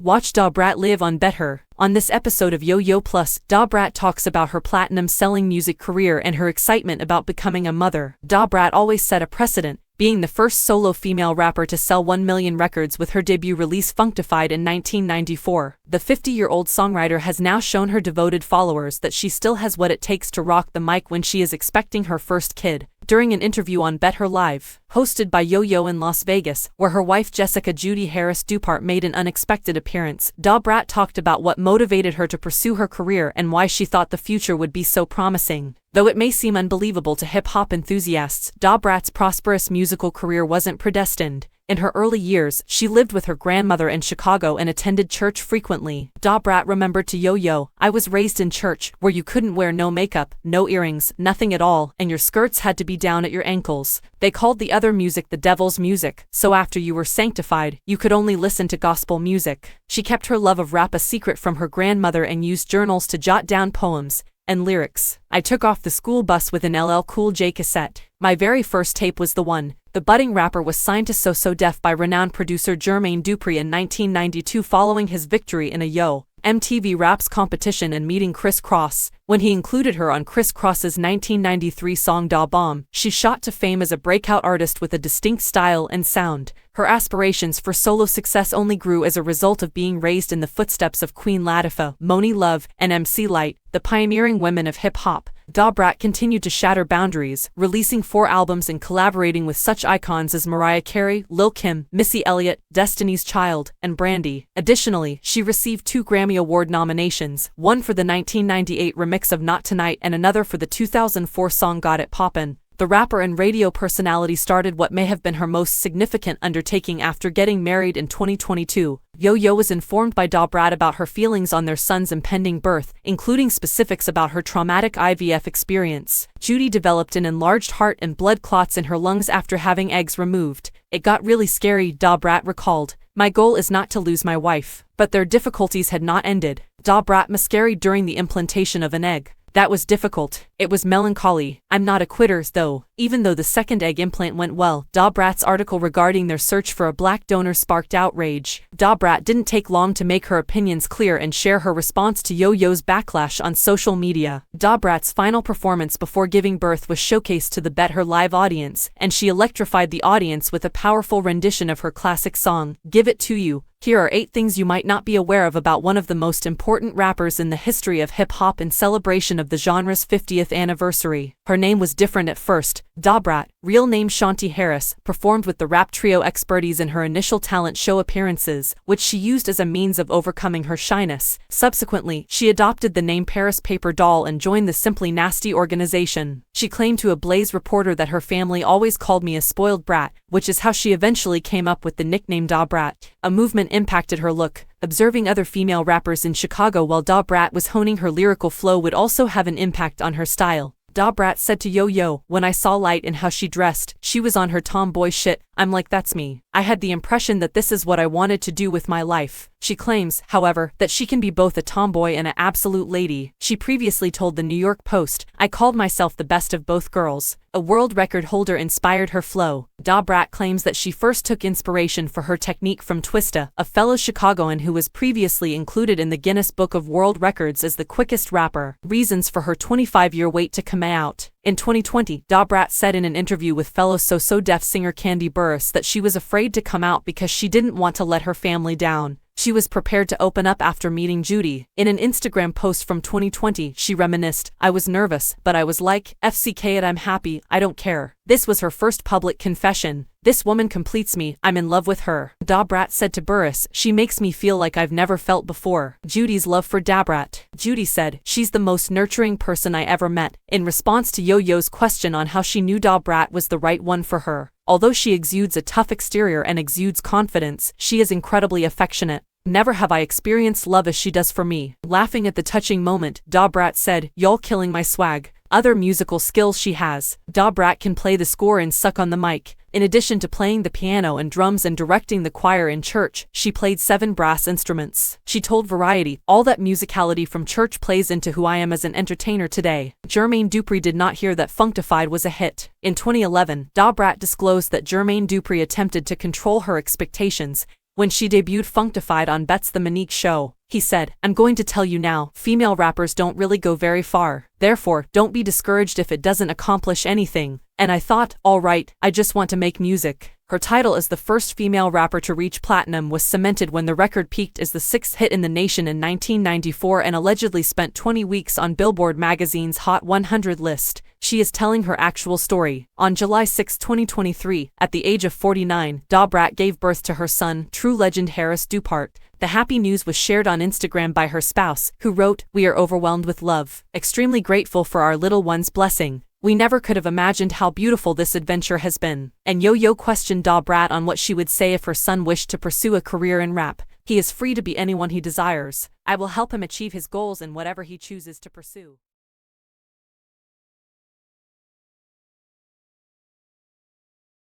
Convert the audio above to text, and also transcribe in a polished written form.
Watch Brat live on Better. On this episode of Yo-Yo Plus, Brat talks about her platinum-selling music career and her excitement about becoming a mother. Brat always set a precedent, being the first solo female rapper to sell 1 million records with her debut release Functified in 1994. The 50-year-old songwriter has now shown her devoted followers that she still has what it takes to rock the mic when she is expecting her first kid. During an interview on Bet Her Live, hosted by Yo-Yo in Las Vegas, where her wife Jessica Judy Harris Dupart made an unexpected appearance, Brat talked about what motivated her to pursue her career and why she thought the future would be so promising. Though it may seem unbelievable to hip-hop enthusiasts, Brat's prosperous musical career wasn't predestined. In her early years, she lived with her grandmother in Chicago and attended church frequently. Brat remembered to Yo-Yo, "I was raised in church, where you couldn't wear no makeup, no earrings, nothing at all, and your skirts had to be down at your ankles. They called the other music the devil's music, so after you were sanctified, you could only listen to gospel music." She kept her love of rap a secret from her grandmother and used journals to jot down poems and lyrics. "I took off the school bus with an LL Cool J cassette. My very first tape was the one." The budding rapper was signed to So Def by renowned producer Jermaine Dupri in 1992 following his victory in a Yo! MTV Raps competition and meeting Chris Cross. When he included her on Chris Cross's 1993 song Da Bomb, she shot to fame as a breakout artist with a distinct style and sound. Her aspirations for solo success only grew as a result of being raised in the footsteps of Queen Latifah, Monie Love, and MC Lyte, the pioneering women of hip-hop. Brat continued to shatter boundaries, releasing 4 albums and collaborating with such icons as Mariah Carey, Lil' Kim, Missy Elliott, Destiny's Child, and Brandy. Additionally, she received 2 Grammy Award nominations, one for the 1998 remix of Not Tonight and another for the 2004 song Got It Poppin'. The rapper and radio personality started what may have been her most significant undertaking after getting married in 2022. Yo-Yo was informed by Brat about her feelings on their son's impending birth, including specifics about her traumatic IVF experience. Judy developed an enlarged heart and blood clots in her lungs after having eggs removed. "It got really scary," Brat recalled. "My goal is not to lose my wife." But their difficulties had not ended. Brat miscarried during the implantation of an egg. "That was difficult. It was melancholy. I'm not a quitter, though." Even though the second egg implant went well, Brat's article regarding their search for a black donor sparked outrage. Brat didn't take long to make her opinions clear and share her response to Yo-Yo's backlash on social media. Brat's final performance before giving birth was showcased to the Bet Her Live audience, and she electrified the audience with a powerful rendition of her classic song, Give It To You. Here are 8 things you might not be aware of about one of the most important rappers in the history of hip-hop in celebration of the genre's 50th anniversary. Her name was different at first. Brat, real name Shanti Harris, performed with the rap trio Expertise in her initial talent show appearances, which she used as a means of overcoming her shyness. Subsequently, she adopted the name Paris Paper Doll and joined the Simply Nasty organization. She claimed to a Blaze reporter that her family always called me a spoiled brat, which is how she eventually came up with the nickname Brat. A movement impacted her look. Observing other female rappers in Chicago while Brat was honing her lyrical flow would also have an impact on her style. Brat said to Yo-Yo, "When I saw Lyte and how she dressed, she was on her tomboy shit. I'm like, that's me. I had the impression that this is what I wanted to do with my life." She claims, however, that she can be both a tomboy and an absolute lady. She previously told the New York Post, "I called myself the best of both girls." A world record holder inspired her flow. Brat claims that she first took inspiration for her technique from Twista, a fellow Chicagoan who was previously included in the Guinness Book of World Records as the quickest rapper. Reasons for her 25-year wait to come out. In 2020, Brat said in an interview with fellow So Def singer Candy Burris that she was afraid to come out because she didn't want to let her family down. She was prepared to open up after meeting Judy. In an Instagram post from 2020, she reminisced, "I was nervous, but I was like, FCK it, I'm happy, I don't care." This was her first public confession. "This woman completes me, I'm in love with her." Brat said to Burris, "She makes me feel like I've never felt before." Judy's love for Brat. Judy said, "She's the most nurturing person I ever met," in response to Yo-Yo's question on how she knew Brat was the right one for her. "Although she exudes a tough exterior and exudes confidence, she is incredibly affectionate. Never have I experienced love as she does for me." Laughing at the touching moment, Brat said, "Y'all killing my swag." Other musical skills she has. Brat can play the score and suck on the mic. In addition to playing the piano and drums and directing the choir in church, she played 7 brass instruments. She told Variety, "All that musicality from church plays into who I am as an entertainer today." Jermaine Dupri did not hear that Functified was a hit. In 2011, Brat disclosed that Jermaine Dupri attempted to control her expectations When she debuted Functified on Bet's The Monique Show, he said, "I'm going to tell you now, female rappers don't really go very far. Therefore, don't be discouraged if it doesn't accomplish anything." And I thought, alright, I just want to make music. Her title as the first female rapper to reach platinum was cemented when the record peaked as the sixth hit in the nation in 1994 and allegedly spent 20 weeks on Billboard magazine's Hot 100 list. She is telling her actual story. On July 6, 2023, at the age of 49, Brat gave birth to her son, true legend Harris Dupart. The happy news was shared on Instagram by her spouse, who wrote, "We are overwhelmed with love. Extremely grateful for our little one's blessing. We never could have imagined how beautiful this adventure has been." And Yo-Yo questioned Brat on what she would say if her son wished to pursue a career in rap. "He is free to be anyone he desires. I will help him achieve his goals in whatever he chooses to pursue."